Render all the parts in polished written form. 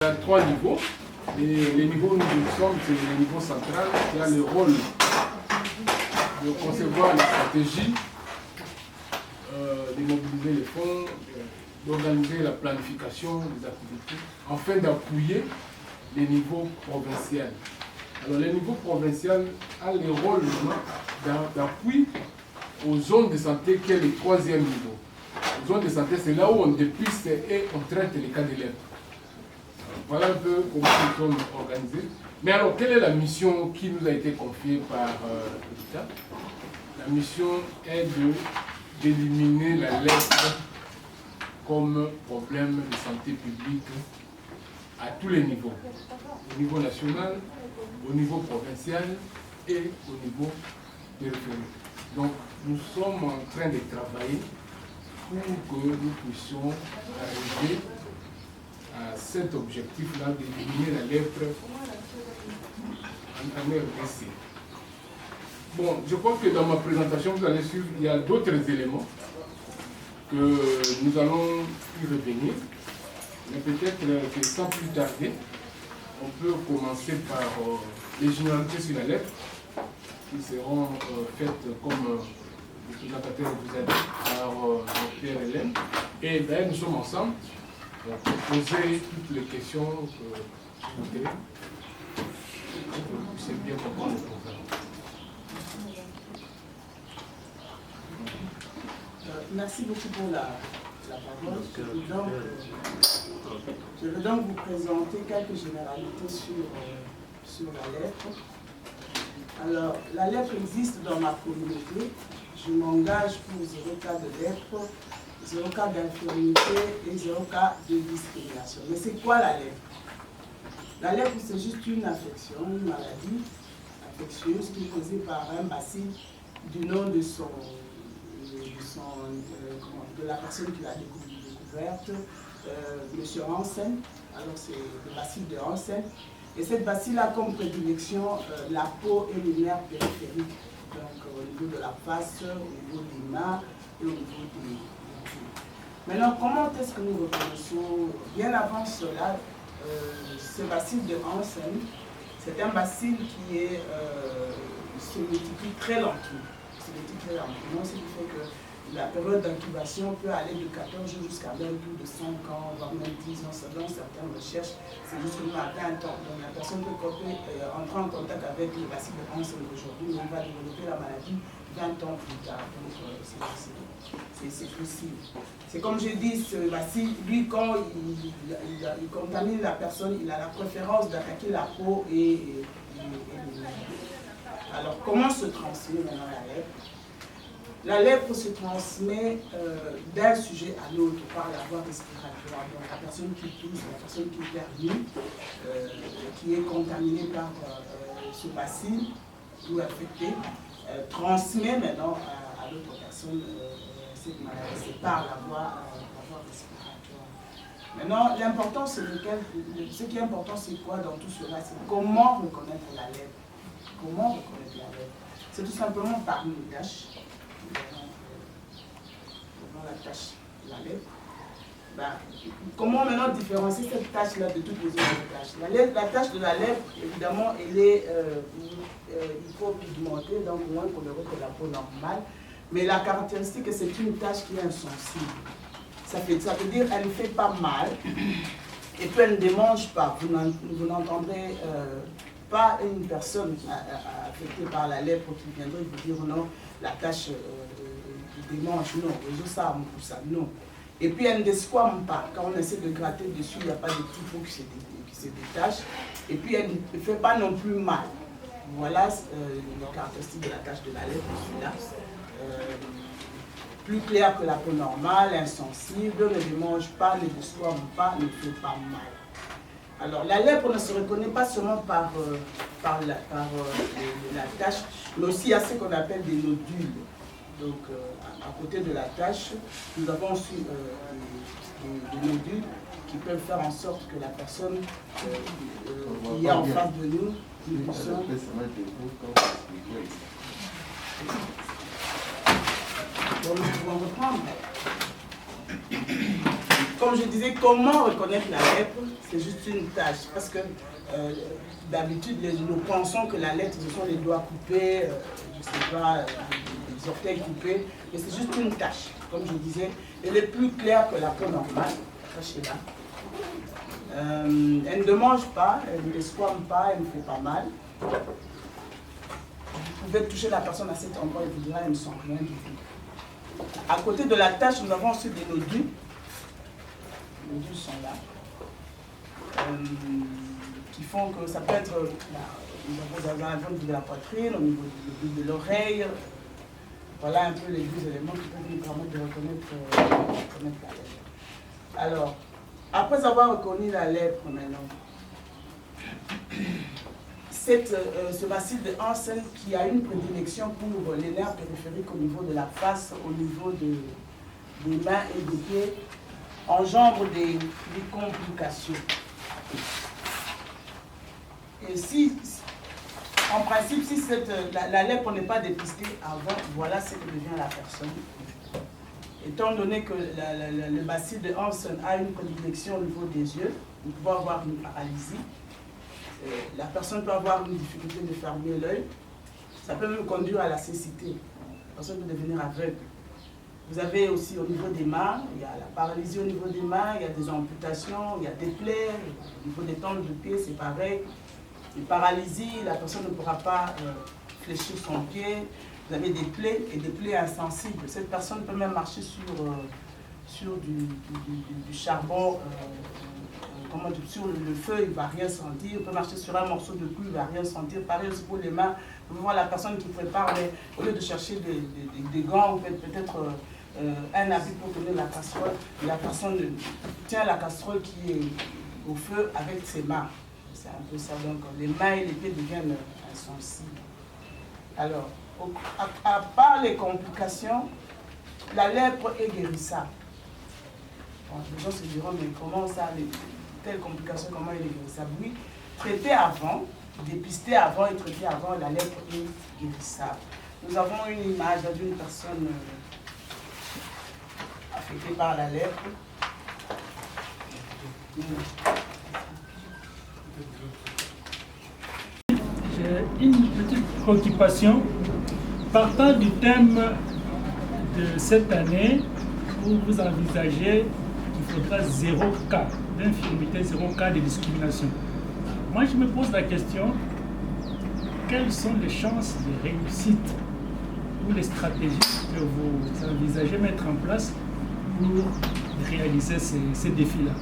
Il y a 3 niveaux. Et les niveaux où nous sommes, c'est le niveau central qui a le rôle de concevoir les stratégies, de mobiliser les fonds, d'organiser la planification des activités, afin d'appuyer les niveaux provinciaux. Alors, le niveau provincial a le rôle d'appui aux zones de santé qui est le 3e niveau. Les zones de santé, c'est là où on dépiste et on traite les cas de lèpre. Voilà un peu comment nous sommes organisés. Mais alors, quelle est la mission qui nous a été confiée par l'État? La mission est d'éliminer la lèpre comme problème de santé publique à tous les niveaux. Au niveau national, au niveau provincial et au niveau périphérique. Donc, nous sommes en train de travailler pour que nous puissions arriver à cet objectif-là d'éliminer la lèpre en RDC. Bon, je crois que dans ma présentation, vous allez suivre, il y a d'autres éléments que nous allons y revenir. Mais peut-être que sans plus tarder, on peut commencer par les généralités sur la lèpre qui seront faites comme le présentateur vous a dit par Pierre Hélène. Et d'ailleurs, nous sommes ensemble. On peut poser toutes les questions que vous voulez pour que vous puissiez bien comprendre le programme. Merci beaucoup pour la parole. Je vais donc vous présenter quelques généralités sur la lèpre. Alors, la lèpre existe dans ma communauté. Je m'engage pour 0 cas de lèpre, 0 cas d'infirmité et 0 cas de discrimination. Mais c'est quoi la lèpre? La lèpre, c'est juste une affection, une maladie infectieuse qui est causée par un bacille du nom de la personne qui l'a découverte, M. Hansen. Alors c'est le bacille de Hansen. Et cette bacille a comme prédilection la peau et les nerfs périphériques. Donc au niveau de la face, au niveau des mains et au niveau des pieds. Maintenant, comment est-ce que nous reconnaissons? Bien avant cela, ce bacille de Hansen, c'est un bacille qui se multiplie très lentement. Ce qui fait que la période d'incubation peut aller de 14 jours jusqu'à même plus de 5 ans, voire même 10 ans, selon certaines recherches. C'est juste que nous à 20 ans. Donc la personne peut entrer en contact avec le bacille de Hansen aujourd'hui, mais il va développer la maladie 20 ans plus tard. Donc c'est possible. C'est comme je dis, ce bacille, lui, quand il contamine la personne, il a la préférence d'attaquer la peau et les nerfs. Alors, comment se transmet maintenant la lèpre? La lèpre se transmet d'un sujet à l'autre par la voie respiratoire. Donc, la personne qui tousse, la personne qui éternue, qui est contaminée par ce bacille ou infectée, transmet maintenant à l'autre personne cette maladie. C'est par la voie respiratoire. Maintenant, l'important, ce qui est important, c'est quoi dans tout cela? C'est comment reconnaître la lèpre. Comment reconnaître la lèpre? C'est tout simplement par une tache. La tache, la lèpre. Comment maintenant différencier cette tache-là de toutes les autres taches? La tache de la lèpre, évidemment, elle est hypopigmentée, donc moins colorée que la peau normale. Mais la caractéristique, c'est une tache qui est insensible. Ça veut dire qu'elle ne fait pas mal et puis elle ne démange pas. Vous n'entendrez pas une personne affectée par la lèpre qui viendrait vous dire non, la tache démange, non, ça, non. Et puis elle ne desquame pas. Quand on essaie de gratter dessus, il n'y a pas de petits poux qui se détachent. Et puis elle ne fait pas non plus mal. Voilà les caractéristiques de la tache de la lèpre, celui-là. Plus clair que la peau normale, insensible, ne démange pas, ne desquame pas, ne fait pas mal. Alors la lèpre ne se reconnaît pas seulement par la tache, mais aussi il y a ce qu'on appelle des nodules. Donc à côté de la tache, nous avons aussi des nodules qui peuvent faire en sorte que la personne qui est en face de nous, nous puissions... Donc nous pouvons reprendre. comme je disais, comment reconnaître la lèpre? C'est juste une tâche. Parce que d'habitude, nous pensons que la lèpre, ce sont les doigts coupés, je ne sais pas, les orteils coupés. Mais c'est juste une tache. Comme je disais, elle est plus claire que la peau normale. Sachez-la. Elle ne mange pas, elle ne squame pas, elle ne fait pas mal. Vous pouvez toucher la personne à cet endroit et vous direz qu'elle ne sent rien du tout. À côté de la tache, nous avons aussi des nodules. Les nodules sont là. Qui font que ça peut être dans la zone de la poitrine, au niveau de l'oreille. Voilà un peu les deux éléments qui peuvent nous permettre de reconnaître la lèpre. Alors, après avoir reconnu la lèpre maintenant, ce bacille de Hansen qui a une prédilection pour les nerfs périphériques au niveau de la face, au niveau des mains et des pieds, engendre des complications. Et si, en principe, si la lèpre n'est pas dépistée avant, voilà ce que devient la personne. Étant donné que le bacille de Hansen a une prédilection au niveau des yeux, nous pouvons avoir une paralysie. La personne peut avoir une difficulté de fermer l'œil. Ça peut même conduire à la cécité. La personne peut devenir aveugle. Vous avez aussi au niveau des mains, il y a la paralysie au niveau des mains, il y a des amputations, il y a des plaies. Au niveau des tempes de pied, c'est pareil. Une paralysie, la personne ne pourra pas fléchir son pied. Vous avez des plaies et des plaies insensibles. Cette personne peut même marcher sur du charbon, sur le feu, il ne va rien sentir. On peut marcher sur un morceau de clou, il ne va rien sentir. Pareil aussi pour les mains. Vous voyez la personne qui prépare, mais au lieu de chercher des gants ou peut-être un habit pour tenir la casserole, la personne tient la casserole qui est au feu avec ses mains. C'est un peu ça. Donc les mains et les pieds deviennent insensibles. Alors, à part les complications, la lèpre est guérissable. Bon, les gens se diront, mais comment ça, telles complications, comment elle est guérissable? Oui, traiter avant, dépister avant et traiter avant, la lèpre est guérissable. Nous avons une image d'une personne affectée par la lèpre. J'ai une petite préoccupation. Partant du thème de cette année, où vous envisagez qu'il faudra 0 cas d'infirmité, 0 cas de discrimination. Moi, je me pose la question, quelles sont les chances de réussite ou les stratégies que vous envisagez mettre en place pour réaliser ces défis-là?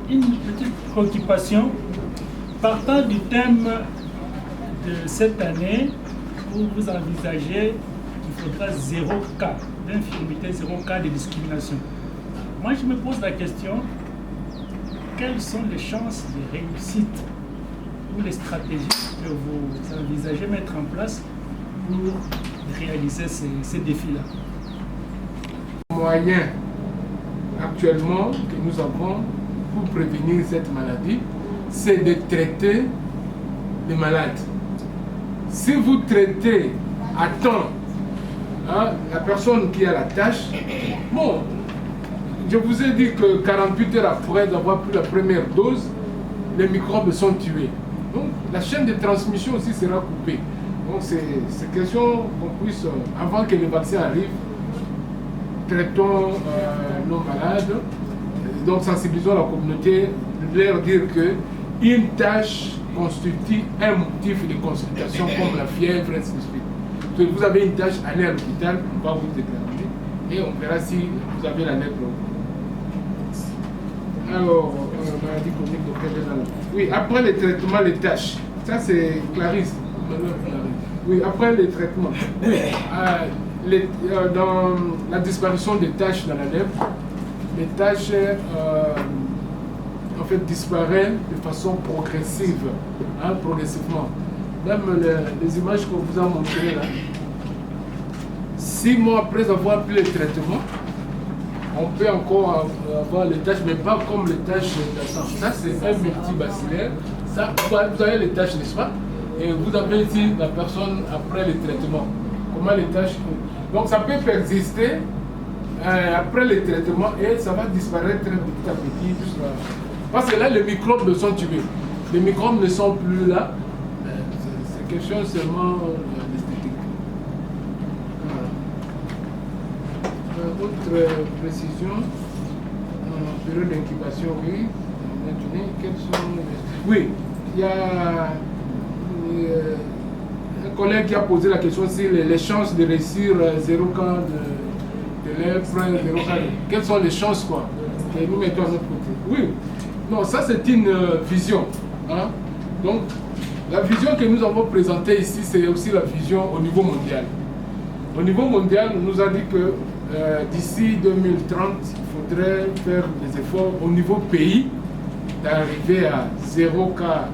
Une petite préoccupation. Partant du thème de cette année, où vous envisagez qu'il faudra 0 cas d'infirmité, 0 cas de discrimination. Moi, je me pose la question, quelles sont les chances de réussite ou les stratégies que vous envisagez mettre en place pour réaliser ces défis-là? Moyen actuellement que nous avons pour prévenir cette maladie, c'est de traiter les malades. Si vous traitez à temps la personne qui a la tâche, bon, je vous ai dit que 48 heures après avoir pris la première dose, les microbes sont tués. Donc la chaîne de transmission aussi sera coupée. Donc c'est question qu'on puisse, avant que le vaccin arrive, traitons nos malades, donc sensibilisons la communauté, leur dire qu'une tâche constitue un motif de consultation comme la fièvre, ainsi de suite. Donc, vous avez une tâche, allez à l'hôpital, on va vous déclarer et on verra si vous avez la lèpre. Alors, maladie chronique de quelle est la... Oui, après les traitements, les tâches. Ça, c'est Clarisse. Oui, après les traitements. Dans la disparition des taches dans la lèvre, les taches en fait disparaissent de façon progressive, progressivement. Même les images qu'on vous a montrées là, 6 mois après avoir pris le traitement, on peut encore avoir les taches, mais pas comme les taches d'ascendance. Ça, c'est un multibacillaire. Ça, vous avez les taches, n'est-ce pas? Et vous avez ici la personne après le traitement. Comment les taches... Donc, ça peut persister après le traitement et ça va disparaître très petit à petit. Parce que là, les microbes sont tués. Les microbes ne sont plus là. C'est quelque chose seulement d'esthétique. Autre précision, période d'incubation, oui. Maintenant, quels sont les... Oui, il y a un collègue qui a posé la question si les chances de réussir 0 cas de lèvres, 0 cas de... Quelles sont les chances, quoi, que nous mettons à notre côté? Oui, non, ça c'est une vision. Hein? Donc, la vision que nous avons présentée ici, c'est aussi la vision au niveau mondial. Au niveau mondial, on nous a dit que d'ici 2030, il faudrait faire des efforts au niveau pays d'arriver à 0 cas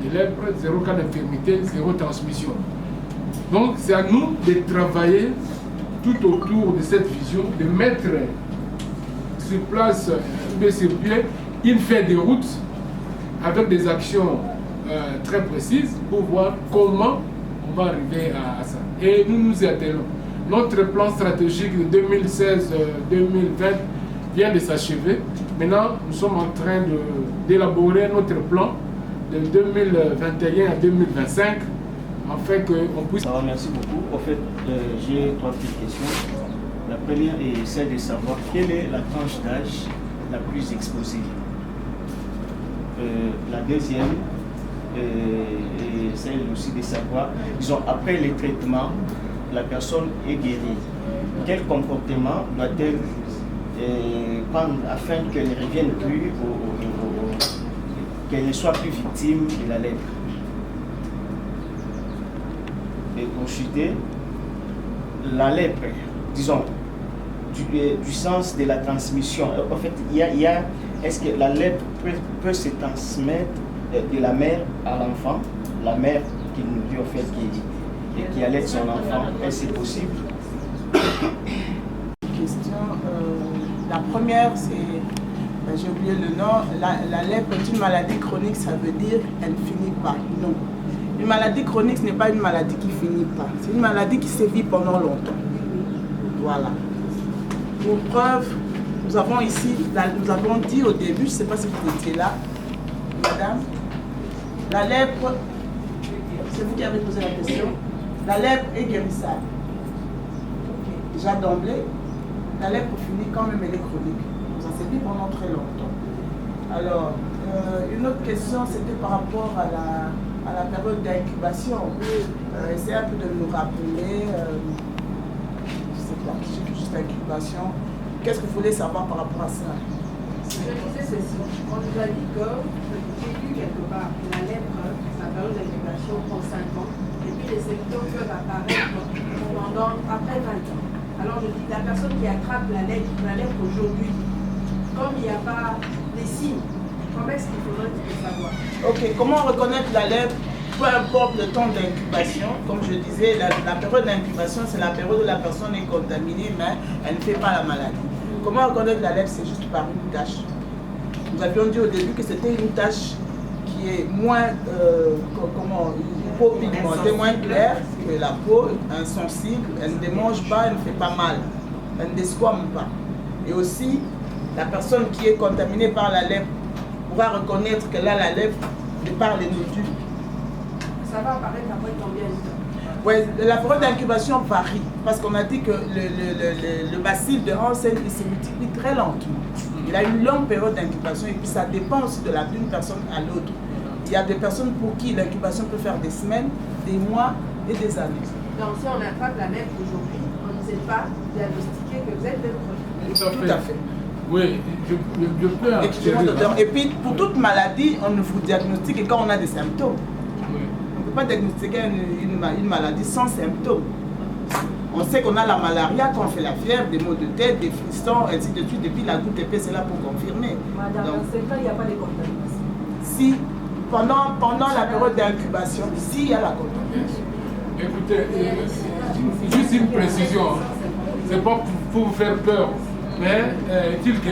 de lèpre, 0 cas d'infirmité, 0 transmission. Donc c'est à nous de travailler tout autour de cette vision, de mettre sur place, sur pied, une feuille de route avec des actions très précises pour voir comment on va arriver à ça. Et nous nous y attelons. Notre plan stratégique de 2016-2020 vient de s'achever. Maintenant, nous sommes en train d'élaborer notre plan de 2021 à 2025 afin qu'on puisse... Alors, merci beaucoup. En fait, j'ai 3 petites questions. La première est celle de savoir quelle est la tranche d'âge la plus exposée. La deuxième est celle aussi de savoir, disons, après les traitements, la personne est guérie. Quel comportement doit-elle prendre afin qu'elle ne revienne plus, qu'elle ne soit plus victime de la lèpre? Et ensuite, la lèpre, disons, du sens de la transmission. En fait, est-ce que la lèpre peut se transmettre de la mère à l'enfant, la mère qui nous dit en fait qui allait son enfant, est-ce que c'est possible? Question. La première, c'est, j'ai oublié le nom, la lèpre est une maladie chronique, ça veut dire elle ne finit pas. Non. Une maladie chronique, ce n'est pas une maladie qui ne finit pas. C'est une maladie qui sévit pendant longtemps. Voilà. Pour preuve, nous avons ici, nous avons dit au début, je ne sais pas si vous étiez là, madame, la lèpre, c'est vous qui avez posé la question, la lèpre est guérissable. Déjà d'emblée, la lèpre finit quand même, elle est chronique. Ça sévit pendant très longtemps. Alors, une autre question, c'était par rapport à la période d'incubation. Essayez un peu de nous rappeler, je sais pas, juste incubation. Qu'est-ce que vous voulez savoir par rapport à ça? Je disais ceci, on nous a dit que j'ai lu quelque part que la lèpre, sa période d'incubation prend 5 ans, et puis les symptômes peuvent apparaître après 20 ans. Alors je dis, la personne qui attrape la lèpre aujourd'hui, comme il n'y a pas des signes, comment est-ce qu'il faudrait savoir? Ok, comment reconnaître la lèpre? Peu importe le temps d'incubation, comme je disais, la période d'incubation, c'est la période où la personne est contaminée, mais elle ne fait pas la maladie. Comment reconnaître la lèpre? C'est juste par une tache. Nous avions dit au début que c'était une tache qui est moins, une peau pigmentée, moins claire que la peau, insensible, elle ne démange pas, elle ne fait pas mal, elle ne desquame pas. Et aussi, la personne qui est contaminée par la lèpre pourra reconnaître qu'elle a la lèpre de par les nodules. ça va apparaître après combien de temps? Oui, la période d'incubation varie parce qu'on a dit que le bacille de Hansen il se multiplie très lentement. Il a une longue période d'incubation et puis ça dépend aussi d'une personne à l'autre. Il y a des personnes pour qui l'incubation peut faire des semaines, des mois et des années. Donc si on attrape la lèpre aujourd'hui, on ne sait pas diagnostiquer que vous êtes lépreux. Tout à fait. Oui, je peux Excusez-moi, docteur. Et puis pour toute maladie, on ne vous diagnostique que quand on a des symptômes. Oui. On ne peut pas diagnostiquer une maladie sans symptômes. On sait qu'on a la malaria quand on fait la fièvre, des maux de tête, des frissons, ainsi de suite. Et puis la goutte d'épée, c'est là pour confirmer. Madame, dans ce cas, il n'y a pas de contamination. Si, pendant la période d'incubation, si il y a la contamination. Écoutez, juste une précision, c'est pas pour vous faire peur, mais est-il que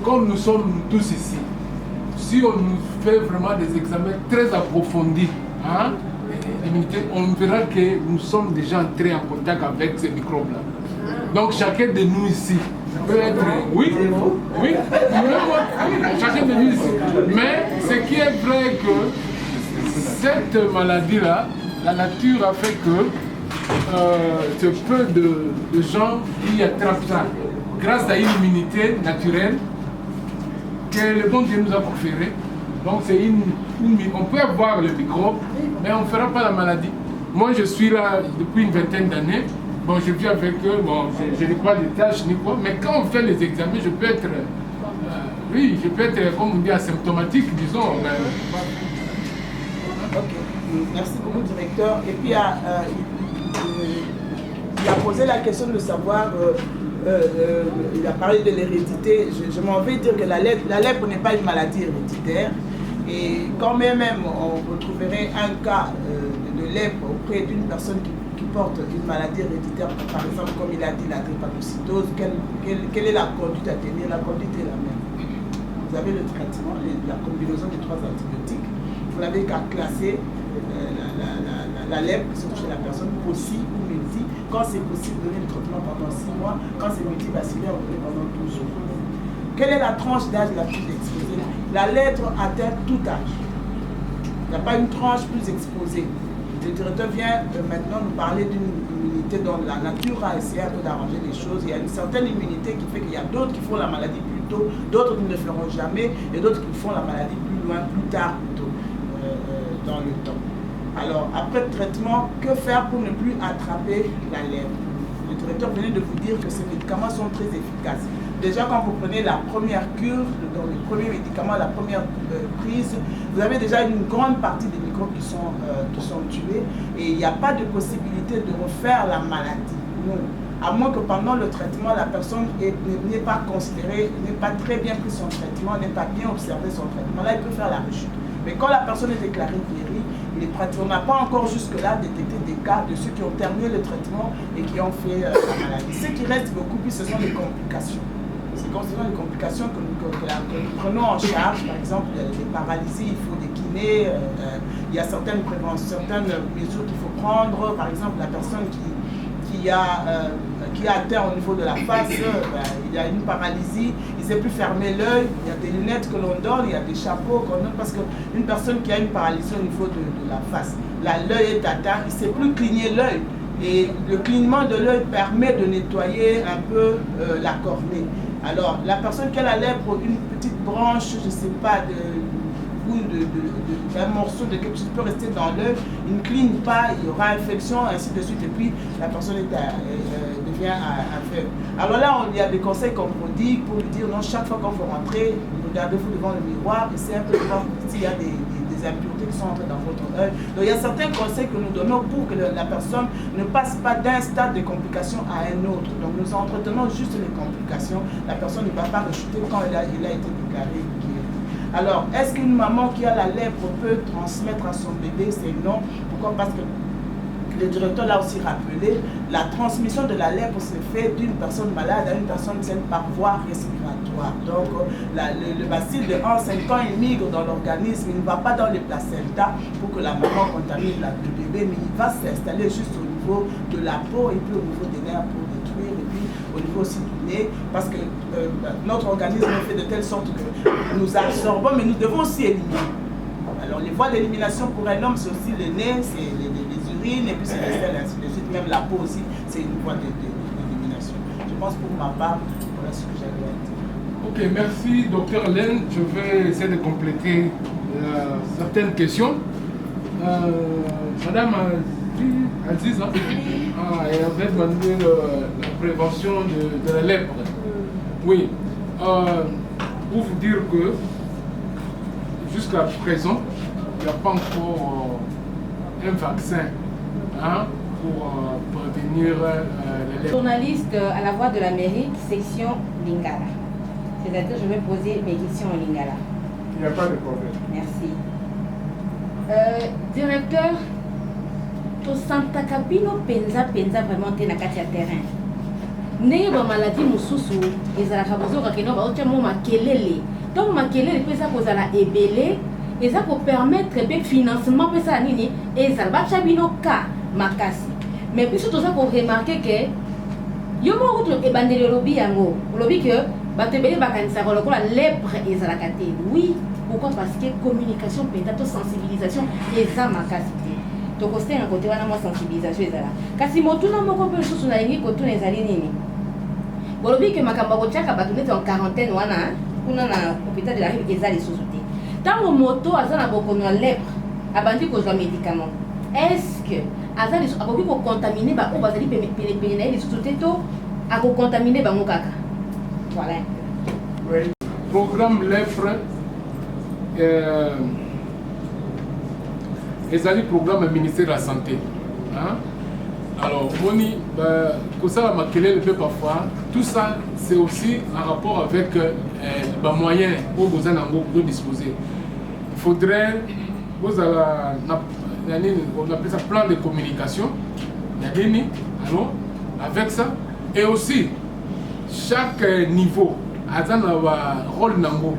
comme nous sommes tous ici, si on nous fait vraiment des examens très approfondis, hein, on verra que nous sommes déjà entrés en contact avec ces microbes-là. Donc chacun de nous ici peut être... Oui, chacun de nous ici. Mais ce qui est vrai que cette maladie-là, la nature a fait que ce peu de gens qui attrapent ça grâce à une immunité naturelle que le bon Dieu nous a conférée. Donc c'est on peut avoir le microbe, mais on ne fera pas la maladie. Moi je suis là depuis une vingtaine d'années. Bon, je vis avec eux, bon, je n'ai pas de tâches ni quoi, mais quand on fait les examens, je peux être, je peux être, comme on dit, asymptomatique, disons. Ok, merci beaucoup, directeur. Et puis, il a posé la question de savoir, il a parlé de l'hérédité. Je m'en vais dire que la lèpre n'est pas une maladie héréditaire. Et quand même on retrouverait un cas de lèpre auprès d'une personne qui porte une maladie héréditaire, par exemple, comme il a dit, la drépanocytose, quelle est la conduite à tenir? La conduite est la même. Vous avez le traitement, la combinaison des 3 antibiotiques. Vous n'avez qu'à classer la lèpre chez la personne, possible ou multi. Quand c'est possible, donner le traitement pendant 6 mois. Quand c'est multivacillaire, on donner pendant 12 jours. Quelle est la tranche d'âge la plus exposée? La lèpre atteint tout âge. Il n'y a pas une tranche plus exposée. Le directeur vient maintenant nous parler d'une immunité dont la nature a essayé un peu d'arranger les choses. Il y a une certaine immunité qui fait qu'il y a d'autres qui font la maladie plus tôt, d'autres qui ne le feront jamais, et d'autres qui font la maladie plus loin, plus tard plutôt, dans le temps. Alors, après le traitement, que faire pour ne plus attraper la lèpre? Le directeur venait de vous dire que ces médicaments sont très efficaces. Déjà, quand vous prenez la première cure, dans le premier médicament, la première prise, vous avez déjà une grande partie des microbes qui sont tués et il n'y a pas de possibilité de refaire la maladie. Non. À moins que pendant le traitement, la personne n'ait pas considéré, n'ait pas très bien pris son traitement, n'ait pas bien observé son traitement. Là, il peut faire la rechute. Mais quand la personne est déclarée guérie, on n'a pas encore jusque-là détecté des cas de ceux qui ont terminé le traitement et qui ont fait la maladie. Ce qui reste beaucoup plus, ce sont les complications. C'est concernant les complications que nous prenons en charge. Par exemple, les paralysies, il faut des kinés, il y a certaines préventions, certaines mesures qu'il faut prendre. Par exemple, la personne qui a atteint au niveau de la face, il y a une paralysie, il ne sait plus fermer l'œil, il y a des lunettes que l'on donne, il y a des chapeaux qu'on donne, parce qu'une personne qui a une paralysie au niveau de la face, l'œil est atteint, il ne sait plus cligner l'œil. Et le clignement de l'œil permet de nettoyer un peu la cornée. Alors, la personne qui a la lèpre, une petite branche, je ne sais pas, d'un morceau de quelque chose peut rester dans l'œil, il ne cligne pas, il y aura infection, ainsi de suite, et puis la personne devient aveugle. Alors là, il y a des conseils qu'on vous dit pour lui dire non, chaque fois qu'on vous rentrez, regardez-vous devant le miroir, essayez un peu de voir s'il y a des impuretés qui sont entrées dans votre œil. Donc il y a certains conseils que nous donnons pour que la personne ne passe pas d'un stade de complication à un autre. Donc nous entretenons juste les complications. La personne ne va pas rechuter quand il a été déclaré guéri. Alors, est-ce qu'une maman qui a la lèpre peut transmettre à son bébé? C'est non. Pourquoi? Parce que le directeur l'a aussi rappelé, la transmission de la lèpre se fait d'une personne malade à une personne saine par voie respiratoire. Donc, le bacille de Hansen, quand il migre dans l'organisme, il ne va pas dans les placentas pour que la maman contamine le bébé, mais il va s'installer juste au niveau de la peau et puis au niveau des nerfs pour détruire, et puis au niveau aussi du nez, parce que notre organisme est fait de telle sorte que nous absorbons, mais nous devons aussi éliminer. Alors les voies d'élimination pour un homme, c'est aussi le nez, c'est les urines, et puis c'est les selles, ainsi de suite. Même la peau aussi, c'est une voie d'élimination. Je pense pour ma part, voilà ce que j'avais à dire. Ok, merci Dr Len. Je vais essayer de compléter certaines questions. Madame Aziz, elle avait demandé la prévention de la lèpre. Oui, pour vous dire que jusqu'à présent, il n'y a pas encore un vaccin pour prévenir la lèpre. Journaliste à la Voix de l'Amérique, section Lingala. C'est-à-dire je vais poser mes questions en Lingala. Il n'y a pas de problème. Merci. Directeur, to Santa Capino penza vraiment te na kati ya terrain. Ndenge ba maladie mususu ezalaka bozoka keno ba otia mo makelele. Donc makelele pesa kozala ebele, eza ko permettre be financement pesa nini ezala ba chabino ka makasi. Mais biso toza ko remarquer que yo moko to ebandeli lobi yango. Lobi que batebele bakanisa ko lokola lèpre ezalaka te. Oui. Pourquoi? Parce que communication, peut-être sensibilisation, et ça ma capacité. Donc c'est un côté wana moi sensibilisation ezala. Kasi motuna moko pe susu na yengi ko tuna ezali nini? Bolobi ke makamba ko chaka batu neti en quarantaine wana kuna na hôpital de la Rive ezali susu te. Tango moto azana bokono lèpre abandi ko zo médicament. Est-ce que azali akoki ko contaminer ba o bazali pene na susu te to ako contaminer ba mukaka. Voilà. Oui. Programme lèpre ezali programme ministère de la santé. Alors, Moni, ça makelele peut parfois, tout ça c'est aussi en rapport avec les moyens pour vous en disposer. Il faudrait, vous allez, on appelle ça plan de communication, alors, avec ça, et aussi chaque niveau a un rôle nango.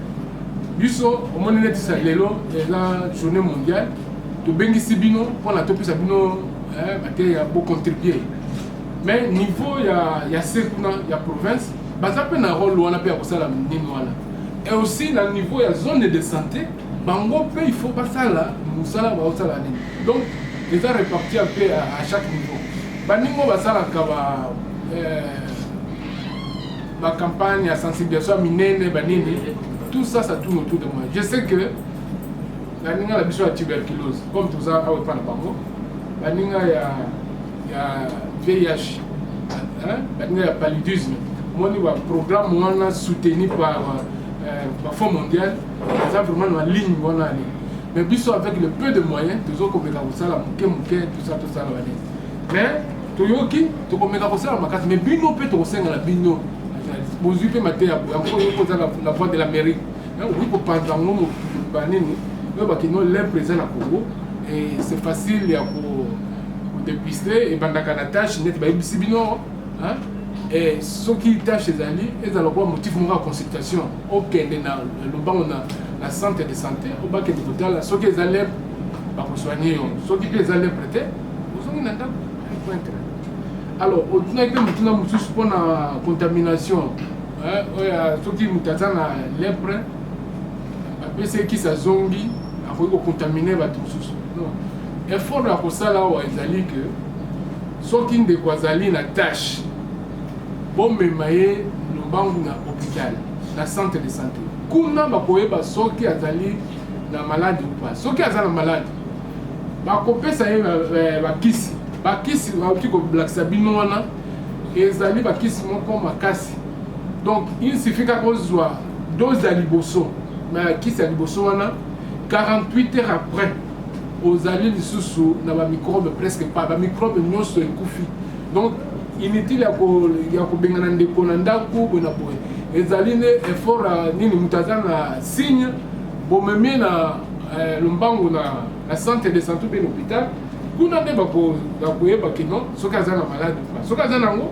Biso au moins netisa lelo la journée mondiale to bengi sibino pour la topi sabino ya beaucoup contribuer. Mais niveau ya sekuna ya province baza pe na rôle wana pe ya kosala nini wana. Et aussi na niveau ya zone de santé bango pe il faut pas ça là musala ba osala nini. Donc les a répartis un peu à chaque niveau. Baningo basala ka ba campagne à sensibilisation minene banini. Tout ça, ça tourne autour de moi. Je sais que la Ninga a besoin de tuberculose, comme tout ça, il y a VIH, la Ninga a paludisme. Moi, il y a un programme soutenu par le Fonds mondial, c'est vraiment en ligne. Mais biso avec le peu de moyens, toujours comme ça, tout ça. Mais, Toyoki, tu comme ça, mais bino peut te la bino. Vous avez maté la voix de l'Amérique. Oui, pour pas dans le présent à Congo. Et c'est facile pour dépister. Et pendant qu'on attache, net ba ibisibino. Et ceux qui tâchent les alliés, ils ont un motif de consultation. Ok, on a la santé de santé. Au bas que de ceux qui allaient pas soigner, ceux qui les allaient prêter, vous avez un point. Alors, au-delà de la contamination, ceux qui ont la lèpre, ceux qui sont zombies, ils ont contaminé tout. Il faut que ça là que ceux qui ont des tâches, bon, mais nous avons un hôpital, la santé de santé. Kuna bakoyeba ceux qui ont na malade ou pas. Ceux qui ont malade, bakope ça y bakisi. Bakisi bauti ko black sabino wana ezali bakisi moko makasi. Donc il suffit qu'on soit dose à liboso, mais kisi à liboso wana 48 heures après aux alliés sous na ba microbe presque pas ba microbe nyonso ekufi. Donc inutile ya ko bengana ndeko na ndako bona boye. Ezali ne effort nini mutazana signe bomeme na lombango na la santé de santé de l'hôpital. Kuna nde bakoyeba kino soki aza na malade soki aza nango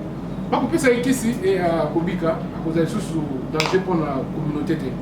bakopesa ye kisi e akobika akozala lisusu danger mpona communauté te.